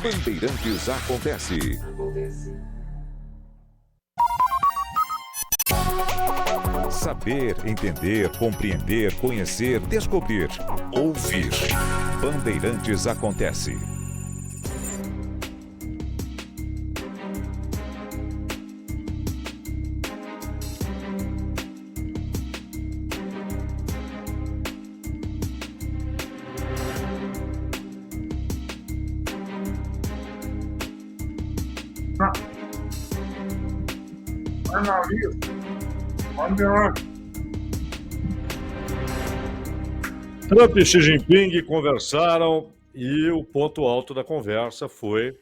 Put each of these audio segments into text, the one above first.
Bandeirantes acontece. Saber, entender, compreender, conhecer, descobrir, ouvir. Bandeirantes acontece. Trump e Xi Jinping conversaram e o ponto alto da conversa foi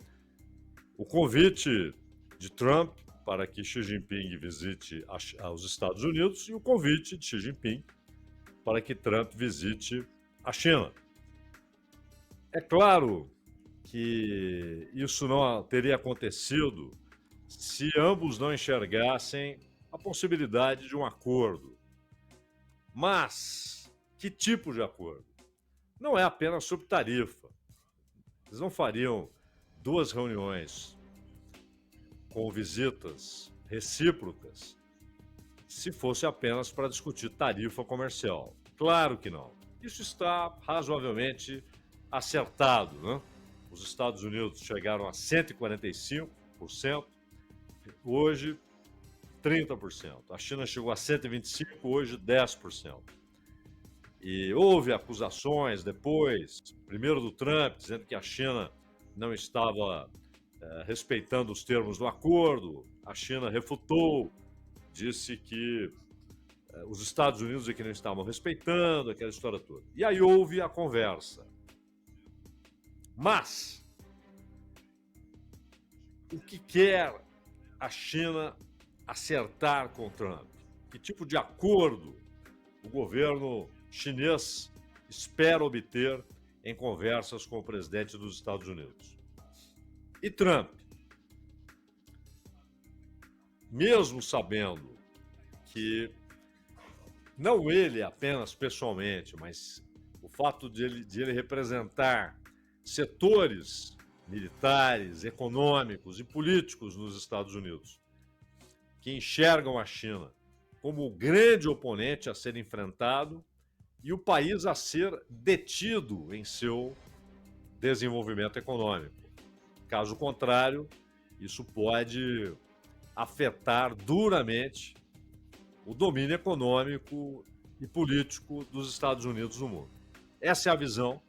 o convite de Trump para que Xi Jinping visite os Estados Unidos e o convite de Xi Jinping para que Trump visite a China. É claro que isso não teria acontecido se ambos não enxergassem a possibilidade de um acordo. Mas que tipo de acordo? Não é apenas sobre tarifa. Eles não fariam 2 reuniões com visitas recíprocas se fosse apenas para discutir tarifa comercial. Claro que não. Isso está razoavelmente acertado, né? Os Estados Unidos chegaram a 145%, hoje 30%. A China chegou a 125%, hoje 10%. E houve acusações depois, primeiro do Trump, dizendo que a China não estava respeitando os termos do acordo. A China refutou, disse que os Estados Unidos é que não estavam respeitando, aquela história toda. E aí houve a conversa. Mas o que quer a China acertar com o Trump? Que tipo de acordo o governo chinês espera obter em conversas com o presidente dos Estados Unidos? E Trump, mesmo sabendo que não ele apenas pessoalmente, mas o fato de ele representar setores militares, econômicos e políticos nos Estados Unidos que enxergam a China como o grande oponente a ser enfrentado e o país a ser detido em seu desenvolvimento econômico. Caso contrário, isso pode afetar duramente o domínio econômico e político dos Estados Unidos no mundo. Essa é a visão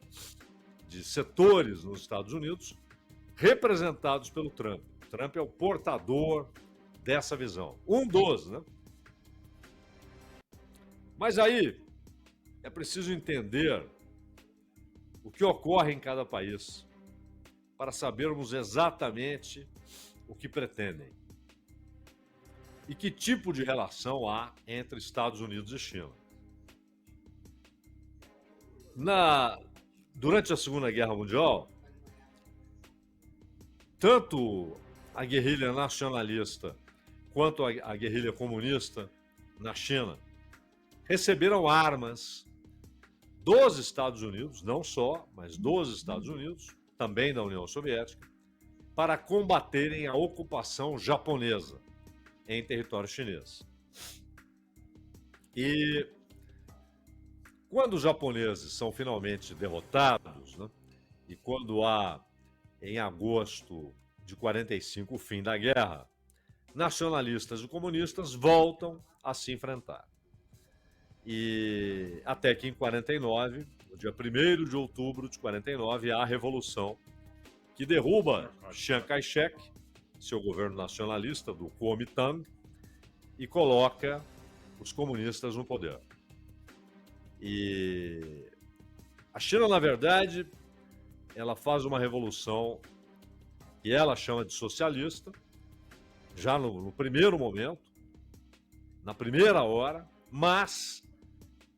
de setores nos Estados Unidos representados pelo Trump. Trump é o portador dessa visão. Um dos, né? Mas aí é preciso entender o que ocorre em cada país para sabermos exatamente o que pretendem e que tipo de relação há entre Estados Unidos e China. Durante a Segunda Guerra Mundial, tanto a guerrilha nacionalista quanto a guerrilha comunista na China receberam armas dos Estados Unidos, não só, mas dos Estados Unidos, também da União Soviética, para combaterem a ocupação japonesa em território chinês. E quando os japoneses são finalmente derrotados, né, e quando há, em agosto de 45, o fim da guerra, nacionalistas e comunistas voltam a se enfrentar. E até que em 49, no dia 1º de outubro de 49, há a Revolução que derruba Chiang Kai-shek, seu governo nacionalista do Kuomintang, e coloca os comunistas no poder. E a China, na verdade, ela faz uma revolução que ela chama de socialista, já no primeiro momento, na primeira hora, mas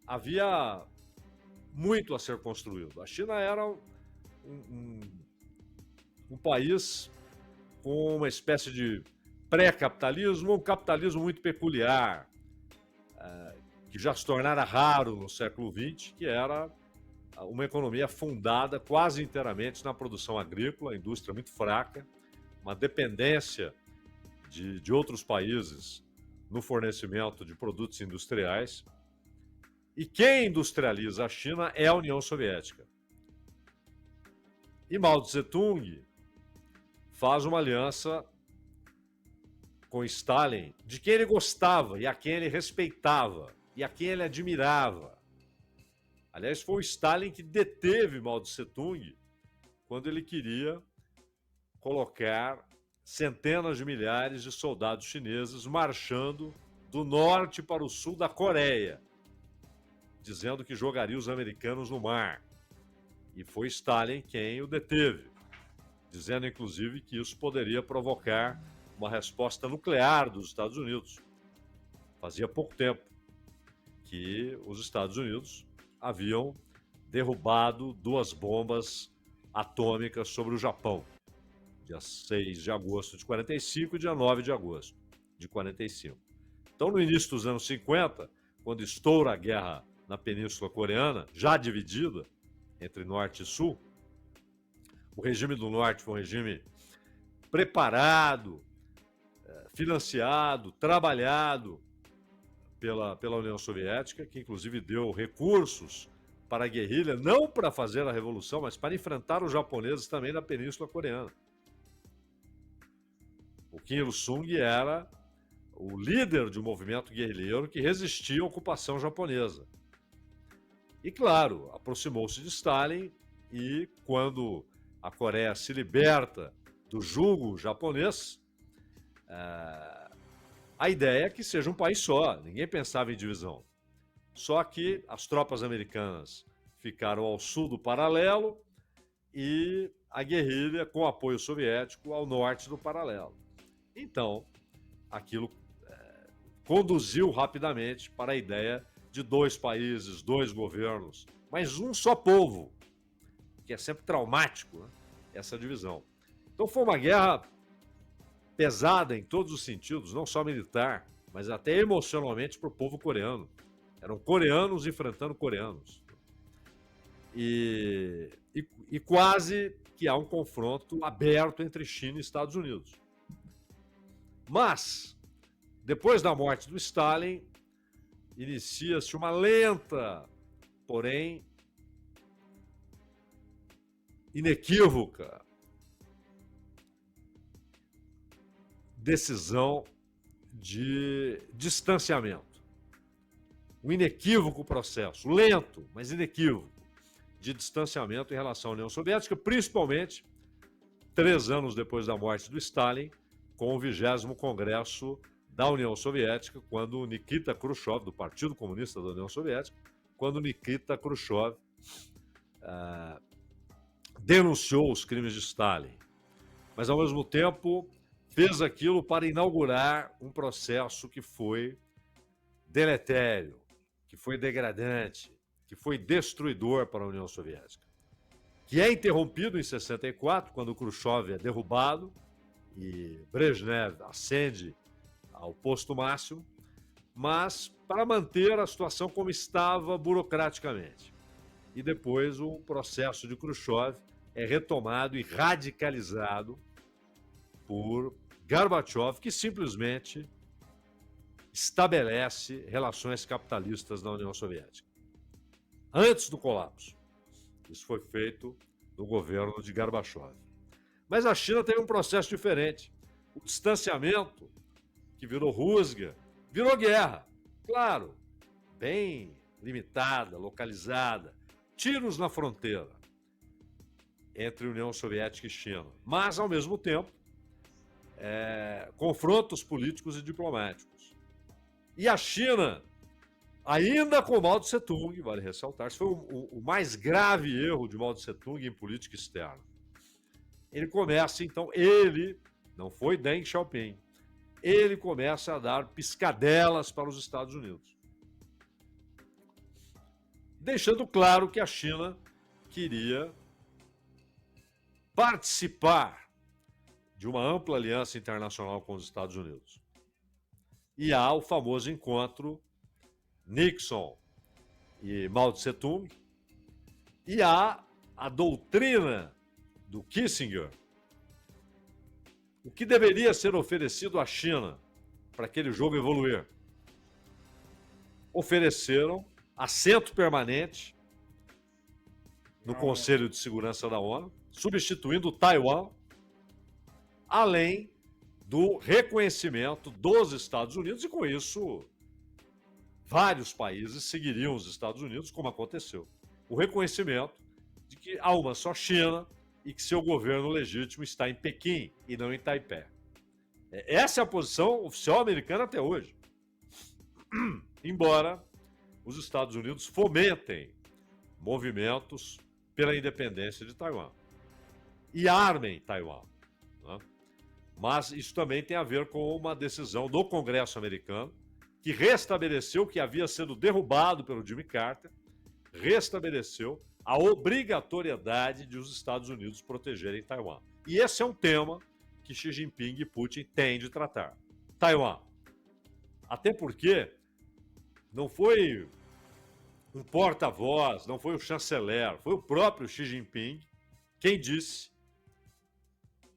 havia muito a ser construído. A China era um país com uma espécie de pré-capitalismo, um capitalismo muito peculiar, que já se tornara raro no século XX, que era uma economia fundada quase inteiramente na produção agrícola, indústria muito fraca, uma dependência de outros países no fornecimento de produtos industriais. E quem industrializa a China é a União Soviética. E Mao Tse-tung faz uma aliança com Stalin, de quem ele gostava e a quem ele respeitava e a quem ele admirava. Aliás, foi o Stalin que deteve Mao Tse-tung quando ele queria colocar centenas de milhares de soldados chineses marchando do norte para o sul da Coreia, dizendo que jogaria os americanos no mar. E foi Stalin quem o deteve, dizendo inclusive que isso poderia provocar uma resposta nuclear dos Estados Unidos. Fazia pouco tempo que os Estados Unidos haviam derrubado 2 bombas atômicas sobre o Japão, dia 6 de agosto de 45 e dia 9 de agosto de 45. Então, no início dos anos 50, quando estoura a guerra na Península Coreana, já dividida entre Norte e Sul, o regime do Norte foi um regime preparado, financiado, trabalhado pela União Soviética, que inclusive deu recursos para a guerrilha, não para fazer a revolução, mas para enfrentar os japoneses também na Península Coreana. O Kim Il-sung era o líder de um movimento guerrilheiro que resistia à ocupação japonesa. E, claro, aproximou-se de Stalin e, quando a Coreia se liberta do jugo japonês, a ideia é que seja um país só, ninguém pensava em divisão. Só que as tropas americanas ficaram ao sul do paralelo e a guerrilha, com apoio soviético, ao norte do paralelo. Então, aquilo conduziu rapidamente para a ideia de 2 países, 2 governos, mas um só povo, que é sempre traumático, né? Essa divisão. Então foi uma guerra pesada em todos os sentidos, não só militar, mas até emocionalmente para o povo coreano. Eram coreanos enfrentando coreanos. E quase que há um confronto aberto entre China e Estados Unidos. Mas, depois da morte do Stalin, inicia-se uma lenta, porém inequívoca, decisão de distanciamento. Um inequívoco processo, lento, mas inequívoco, de distanciamento em relação à União Soviética, principalmente 3 anos depois da morte do Stalin, com o 20º Congresso da União Soviética, quando Nikita Khrushchev, do Partido Comunista da União Soviética, quando Nikita Khrushchev denunciou os crimes de Stalin. Mas, ao mesmo tempo, fez aquilo para inaugurar um processo que foi deletério, que foi degradante, que foi destruidor para a União Soviética, que é interrompido em 64, quando Khrushchev é derrubado e Brezhnev ascende ao posto máximo, mas para manter a situação como estava burocraticamente. E depois o processo de Khrushchev é retomado e radicalizado por Gorbachev, que simplesmente estabelece relações capitalistas na União Soviética. Antes do colapso. Isso foi feito no governo de Gorbachev. Mas a China teve um processo diferente. O distanciamento, que virou rusga, virou guerra. Claro, bem limitada, localizada. Tiros na fronteira entre União Soviética e China. Mas, ao mesmo tempo, confrontos políticos e diplomáticos. E a China, ainda com Mao Tse-tung, vale ressaltar, isso foi o mais grave erro de Mao Tse-tung em política externa. Ele começa, então, não foi Deng Xiaoping, ele começa a dar piscadelas para os Estados Unidos. Deixando claro que a China queria participar de uma ampla aliança internacional com os Estados Unidos. E há o famoso encontro Nixon e Mao Tse-tung, E há a doutrina do Kissinger. O que deveria ser oferecido à China para aquele jogo evoluir? Ofereceram assento permanente no Conselho de Segurança da ONU, substituindo Taiwan, além do reconhecimento dos Estados Unidos, e com isso vários países seguiriam os Estados Unidos, como aconteceu. O reconhecimento de que há uma só China e que seu governo legítimo está em Pequim e não em Taipei. Essa é a posição oficial americana até hoje. Embora os Estados Unidos fomentem movimentos pela independência de Taiwan e armem Taiwan, né? Mas isso também tem a ver com uma decisão do Congresso americano que restabeleceu o que havia sido derrubado pelo Jimmy Carter, restabeleceu a obrigatoriedade de os Estados Unidos protegerem Taiwan. E esse é um tema que Xi Jinping e Putin têm de tratar. Taiwan. Até porque não foi um porta-voz, não foi o chanceler, foi o próprio Xi Jinping quem disse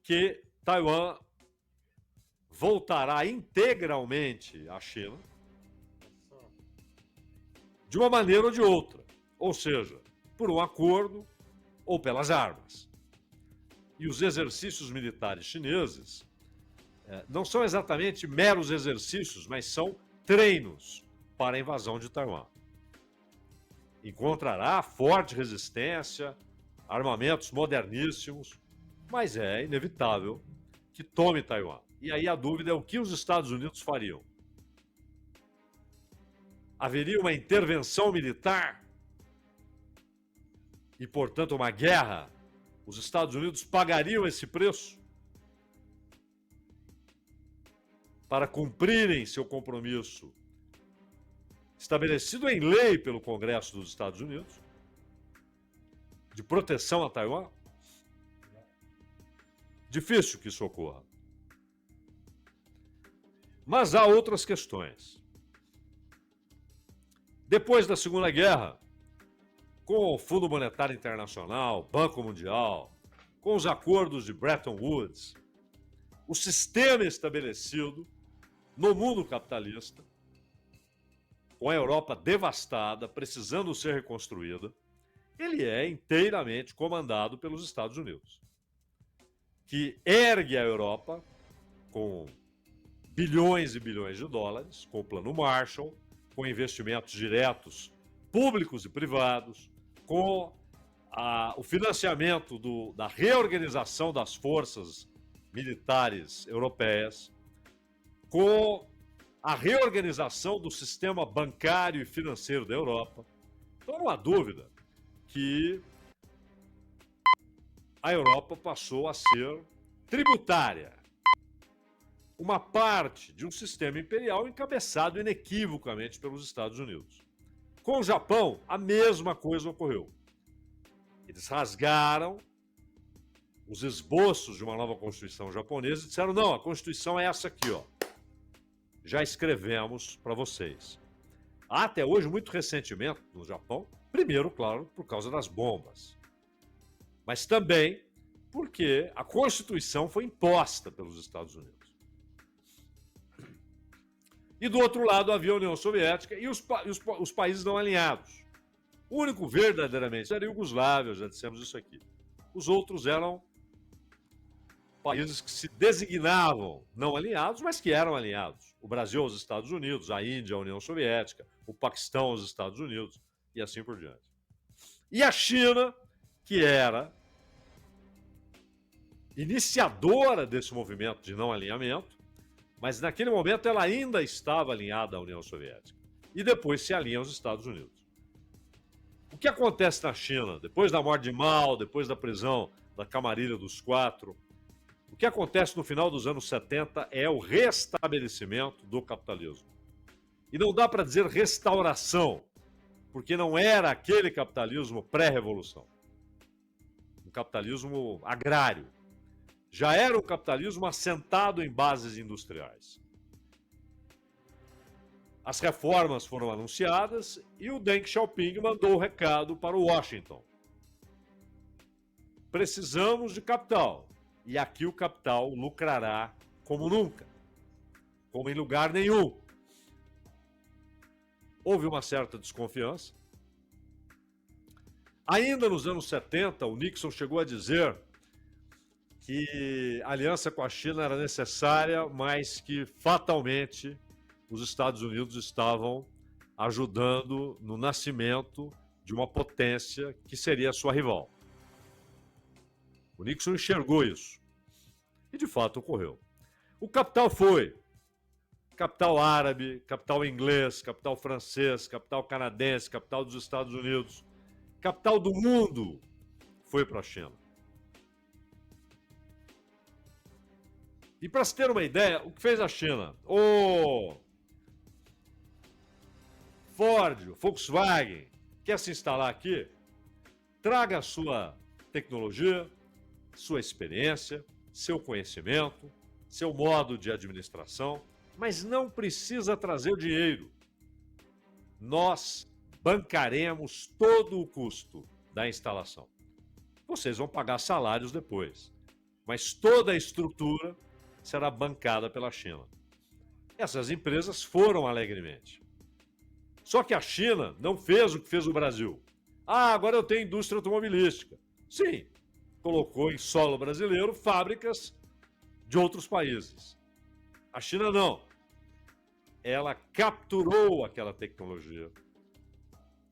que Taiwan voltará integralmente à China de uma maneira ou de outra, ou seja, por um acordo ou pelas armas. E os exercícios militares chineses não são exatamente meros exercícios, mas são treinos para a invasão de Taiwan. Encontrará forte resistência, armamentos moderníssimos, mas é inevitável que tome Taiwan. E aí a dúvida é o que os Estados Unidos fariam. Haveria uma intervenção militar e, portanto, uma guerra? Os Estados Unidos pagariam esse preço para cumprirem seu compromisso estabelecido em lei pelo Congresso dos Estados Unidos de proteção a Taiwan? Difícil que isso ocorra. Mas há outras questões. Depois da Segunda Guerra, com o Fundo Monetário Internacional, Banco Mundial, com os acordos de Bretton Woods, o sistema estabelecido no mundo capitalista, com a Europa devastada, precisando ser reconstruída, ele é inteiramente comandado pelos Estados Unidos, que ergue a Europa com bilhões e bilhões de dólares, com o Plano Marshall, com investimentos diretos públicos e privados, com o financiamento da reorganização das forças militares europeias, com a reorganização do sistema bancário e financeiro da Europa. Então não há dúvida que a Europa passou a ser tributária, uma parte de um sistema imperial encabeçado inequivocamente pelos Estados Unidos. Com o Japão, a mesma coisa ocorreu. Eles rasgaram os esboços de uma nova Constituição japonesa e disseram, não, a Constituição é essa aqui, ó. Já escrevemos para vocês. Há até hoje muito ressentimento no Japão, primeiro, claro, por causa das bombas, mas também porque a Constituição foi imposta pelos Estados Unidos. E do outro lado havia a União Soviética e os países não alinhados. O único verdadeiramente era a Iugoslávia, já dissemos isso aqui. Os outros eram países que se designavam não alinhados, mas que eram alinhados. O Brasil aos Estados Unidos, a Índia à União Soviética, o Paquistão aos Estados Unidos e assim por diante. E a China, que era iniciadora desse movimento de não alinhamento, mas naquele momento ela ainda estava alinhada à União Soviética. E depois se alinha aos Estados Unidos. O que acontece na China, depois da morte de Mao, depois da prisão da Camarilha dos Quatro, o que acontece no final dos anos 70 é o restabelecimento do capitalismo. E não dá para dizer restauração, porque não era aquele capitalismo pré-revolução. Um capitalismo agrário. Já era um capitalismo assentado em bases industriais. As reformas foram anunciadas e o Deng Xiaoping mandou o recado para o Washington. precisamos de capital. E aqui o capital lucrará como nunca, como em lugar nenhum. Houve uma certa desconfiança. Ainda nos anos 70, o Nixon chegou a dizer que a aliança com a China era necessária, mas que fatalmente os Estados Unidos estavam ajudando no nascimento de uma potência que seria a sua rival. O Nixon enxergou isso. E de fato ocorreu. O capital foi capital árabe, capital inglês, capital francês, capital canadense, capital dos Estados Unidos, capital do mundo foi para a China. E para se ter uma ideia, o que fez a China? O Ford, o Volkswagen, quer se instalar aqui? Traga a sua tecnologia, sua experiência, seu conhecimento, seu modo de administração, mas não precisa trazer o dinheiro. Nós bancaremos todo o custo da instalação. Vocês vão pagar salários depois, mas toda a estrutura será bancada pela China. Essas empresas foram alegremente. Só que a China não fez o que fez o Brasil. Ah, agora eu tenho indústria automobilística. Sim, colocou em solo brasileiro fábricas de outros países. A China não. Ela capturou aquela tecnologia.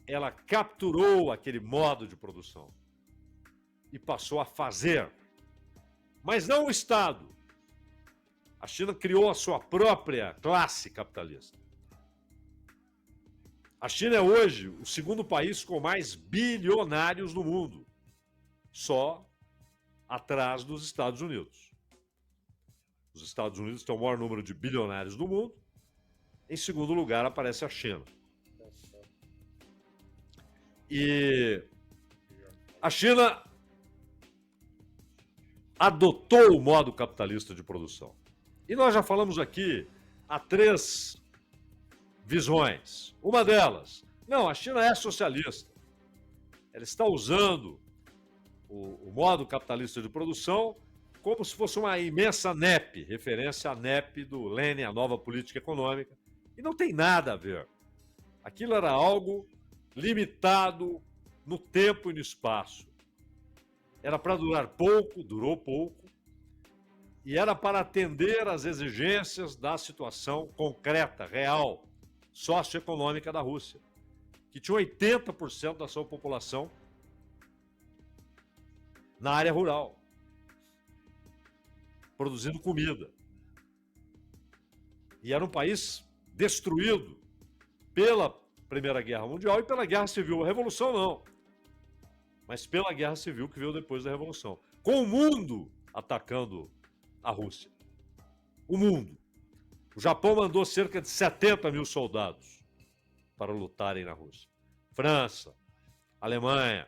Ela capturou aquele modo de produção e passou a fazer. Mas não o Estado. A China criou a sua própria classe capitalista. A China é hoje o segundo país com mais bilionários no mundo, só atrás dos Estados Unidos. Os Estados Unidos têm o maior número de bilionários do mundo. Em segundo lugar aparece a China. E a China adotou o modo capitalista de produção. E nós já falamos aqui, há 3 visões. Uma delas, não, a China é socialista. Ela está usando o modo capitalista de produção como se fosse uma imensa NEP, referência à NEP do Lenin, a nova política econômica. E não tem nada a ver. Aquilo era algo limitado no tempo e no espaço. Era para durar pouco, durou pouco, e era para atender às exigências da situação concreta, real, socioeconômica da Rússia, que tinha 80% da sua população na área rural, produzindo comida. E era um país destruído pela Primeira Guerra Mundial e pela Guerra Civil. A Revolução não, mas pela Guerra Civil que veio depois da Revolução. Com o mundo atacando a Rússia. O mundo. O Japão mandou cerca de 70 mil soldados para lutarem na Rússia. França, Alemanha,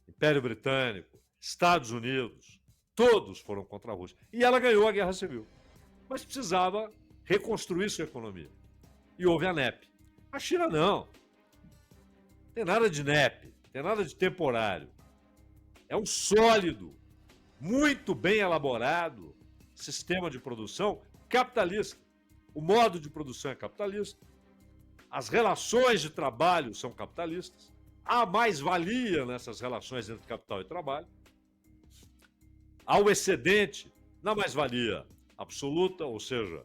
Império Britânico, Estados Unidos, todos foram contra a Rússia. E ela ganhou a Guerra Civil. Mas precisava reconstruir sua economia. E houve a NEP. A China não. Tem nada de NEP, tem nada de temporário. É um sólido, muito bem elaborado sistema de produção capitalista. O modo de produção é capitalista. As relações de trabalho são capitalistas. Há mais-valia nessas relações entre capital e trabalho. Há o excedente na mais-valia absoluta, ou seja,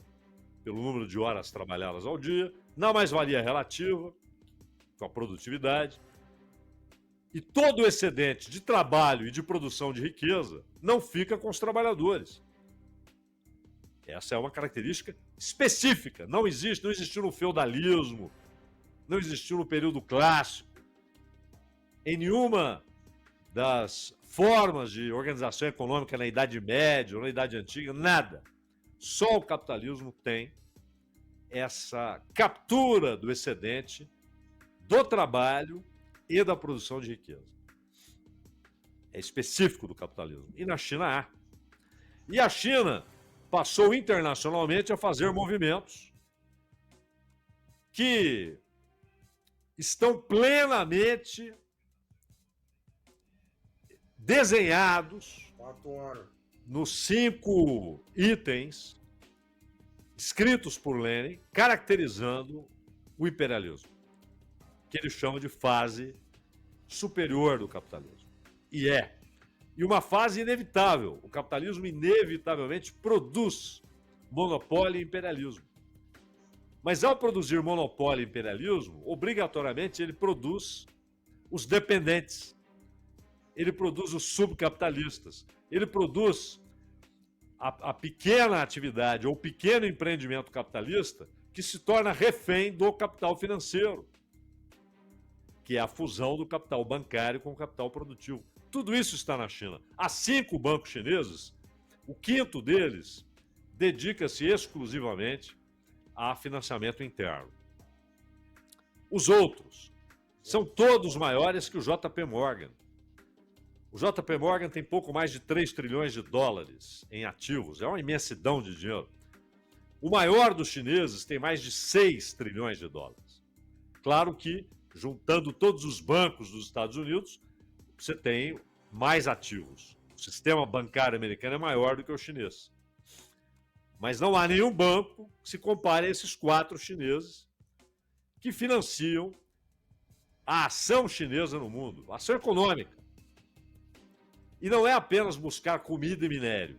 pelo número de horas trabalhadas ao dia, na mais-valia relativa, com a produtividade. E todo o excedente de trabalho e de produção de riqueza não fica com os trabalhadores. Essa é uma característica específica. Não existiu no feudalismo, não existiu no período clássico. Em nenhuma das formas de organização econômica na Idade Média ou na Idade Antiga, nada. Só o capitalismo tem essa captura do excedente do trabalho e da produção de riqueza. É específico do capitalismo. E na China há. E a China passou internacionalmente a fazer movimentos que estão plenamente desenhados 4 horas. nos 5 itens escritos por Lenin, caracterizando o imperialismo, que ele chama de fase superior do capitalismo. E uma fase inevitável. O capitalismo inevitavelmente produz monopólio e imperialismo. Mas ao produzir monopólio e imperialismo, obrigatoriamente ele produz os dependentes, ele produz os subcapitalistas, ele produz a pequena atividade ou pequeno empreendimento capitalista que se torna refém do capital financeiro, que é a fusão do capital bancário com o capital produtivo. Tudo isso está na China. Há 5 bancos chineses, o 5º deles dedica-se exclusivamente a financiamento interno. Os outros são todos maiores que o JP Morgan. O JP Morgan tem pouco mais de 3 trilhões de dólares em ativos. É uma imensidão de dinheiro. O maior dos chineses tem mais de 6 trilhões de dólares. Claro que, juntando todos os bancos dos Estados Unidos, você tem mais ativos. O sistema bancário americano é maior do que o chinês. Mas não há nenhum banco que se compare a esses 4 chineses que financiam a ação chinesa no mundo, a ação econômica. E não é apenas buscar comida e minério.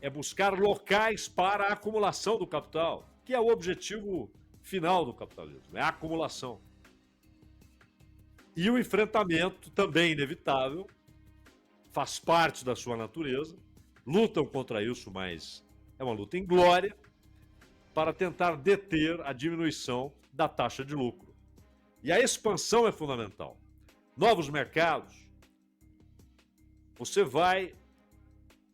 É buscar locais para a acumulação do capital, que é o objetivo final do capitalismo, é a acumulação. E o enfrentamento também inevitável, faz parte da sua natureza, lutam contra isso, mas é uma luta inglória, para tentar deter a diminuição da taxa de lucro. E a expansão é fundamental. Novos mercados, você vai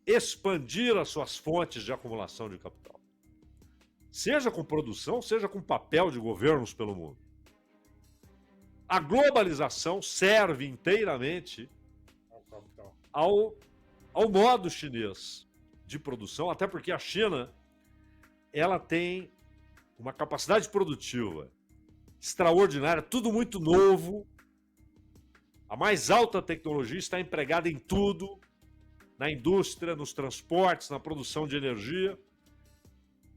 expandir as suas fontes de acumulação de capital. Seja com produção, seja com papel de governos pelo mundo. A globalização serve inteiramente ao modo chinês de produção, até porque a China ela tem uma capacidade produtiva extraordinária, tudo muito novo. A mais alta tecnologia está empregada em tudo, na indústria, nos transportes, na produção de energia.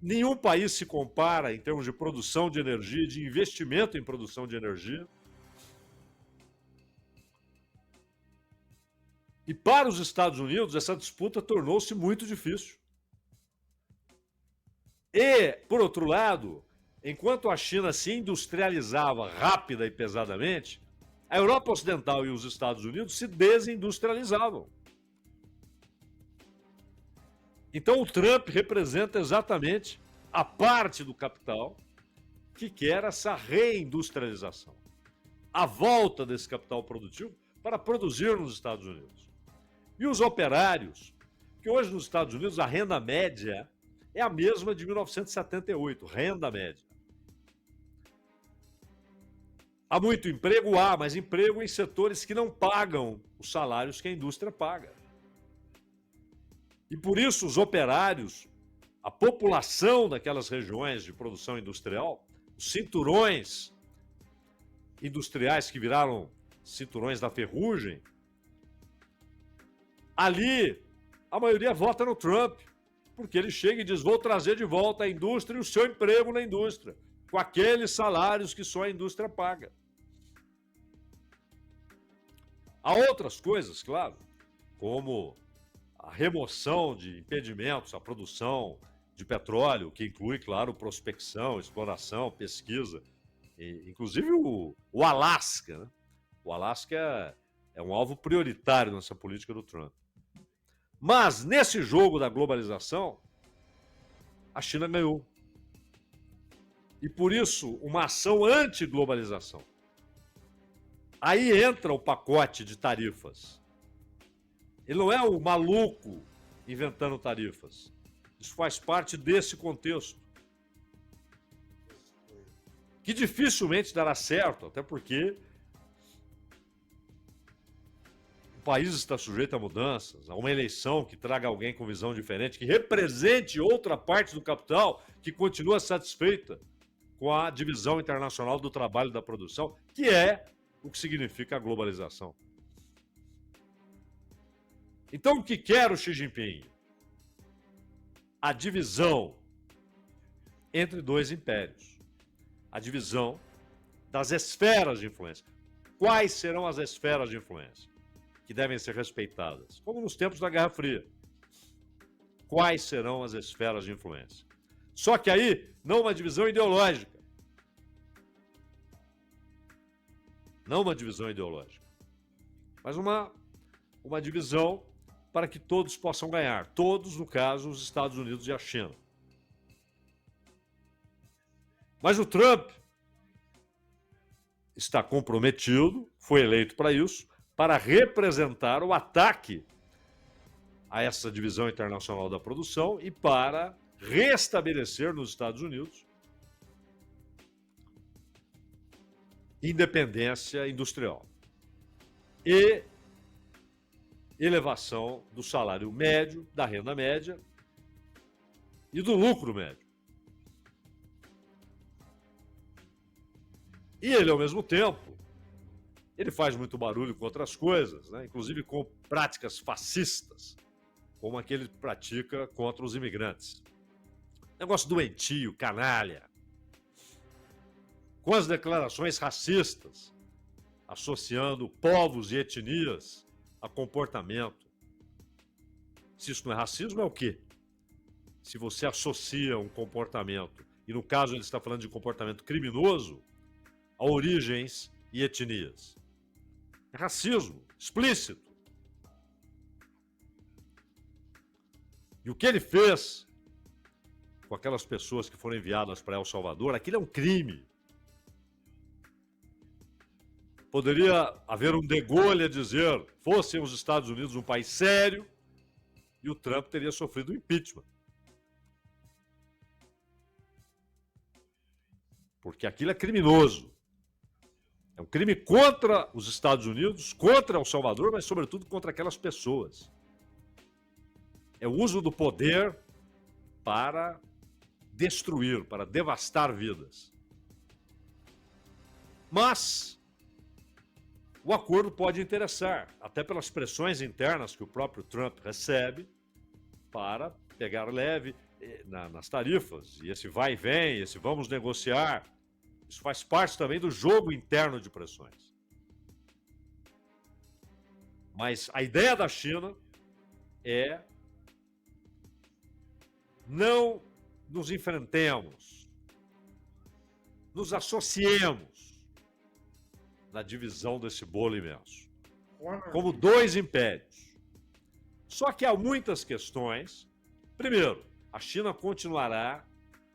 Nenhum país se compara em termos de produção de energia, de investimento em produção de energia. E para os Estados Unidos, essa disputa tornou-se muito difícil. E, por outro lado, enquanto a China se industrializava rápida e pesadamente, a Europa Ocidental e os Estados Unidos se desindustrializavam. Então o Trump representa exatamente a parte do capital que quer essa reindustrialização. A volta desse capital produtivo para produzir nos Estados Unidos. E os operários, que hoje nos Estados Unidos a renda média é a mesma de 1978, renda média. Há muito emprego? Mas emprego em setores que não pagam os salários que a indústria paga. E por isso os operários, a população daquelas regiões de produção industrial, os cinturões industriais que viraram cinturões da ferrugem, ali a maioria vota no Trump, porque ele chega e diz: vou trazer de volta a indústria e o seu emprego na indústria, com aqueles salários que só a indústria paga. Há outras coisas, claro, como a remoção de impedimentos à produção de petróleo, que inclui, claro, prospecção, exploração, pesquisa, e, inclusive o Alasca, né? O Alasca é um alvo prioritário nessa política do Trump. Mas, nesse jogo da globalização, a China ganhou. E, por isso, uma ação anti-globalização. Aí entra o pacote de tarifas. Ele não é o maluco inventando tarifas. Isso faz parte desse contexto. Que dificilmente dará certo, até porque o país está sujeito a mudanças, a uma eleição que traga alguém com visão diferente, que represente outra parte do capital que continua satisfeita com a divisão internacional do trabalho e da produção, que é o que significa a globalização. Então, o que quer o Xi Jinping? A divisão entre dois impérios. A divisão das esferas de influência. Quais serão as esferas de influência que devem ser respeitadas? Como nos tempos da Guerra Fria. Quais serão as esferas de influência? Só que aí, não uma divisão ideológica. Não uma divisão ideológica. Mas uma divisão para que todos possam ganhar. Todos, no caso, os Estados Unidos e a China. Mas o Trump está comprometido, foi eleito para isso, para representar o ataque a essa divisão internacional da produção e para restabelecer nos Estados Unidos independência industrial e elevação do salário médio, da renda média e do lucro médio. E ele, ao mesmo tempo, ele faz muito barulho com outras coisas, né? Inclusive com práticas fascistas, como a que ele pratica contra os imigrantes. Negócio doentio, canalha. Com as declarações racistas, associando povos e etnias a comportamento. Se isso não é racismo, é o quê? Se você associa um comportamento, e no caso ele está falando de comportamento criminoso, a origens e etnias. É racismo explícito. E o que ele fez com aquelas pessoas que foram enviadas para El Salvador, aquilo é um crime. Poderia haver um De Gaulle a dizer, fossem os Estados Unidos um país sério, e o Trump teria sofrido um impeachment. Porque aquilo é criminoso. É um crime contra os Estados Unidos, contra El Salvador, mas sobretudo contra aquelas pessoas. É o uso do poder para destruir, para devastar vidas. Mas o acordo pode interessar, até pelas pressões internas que o próprio Trump recebe para pegar leve nas tarifas. E esse vai e vem, esse vamos negociar, isso faz parte também do jogo interno de pressões. Mas a ideia da China é não nos enfrentemos, nos associemos na divisão desse bolo imenso, como dois impérios. Só que há muitas questões. Primeiro, a China continuará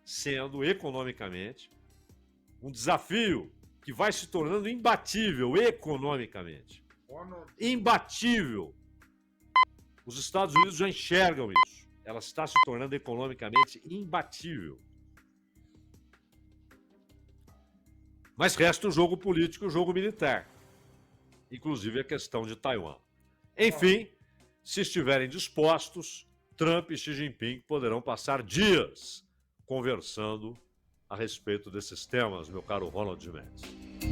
sendo economicamente um desafio que vai se tornando imbatível economicamente. Imbatível. Os Estados Unidos já enxergam isso. Ela está se tornando economicamente imbatível. Mas resta o jogo político e o jogo militar. Inclusive a questão de Taiwan. Enfim, se estiverem dispostos, Trump e Xi Jinping poderão passar dias conversando a respeito desses temas, meu caro Ronald Mendes.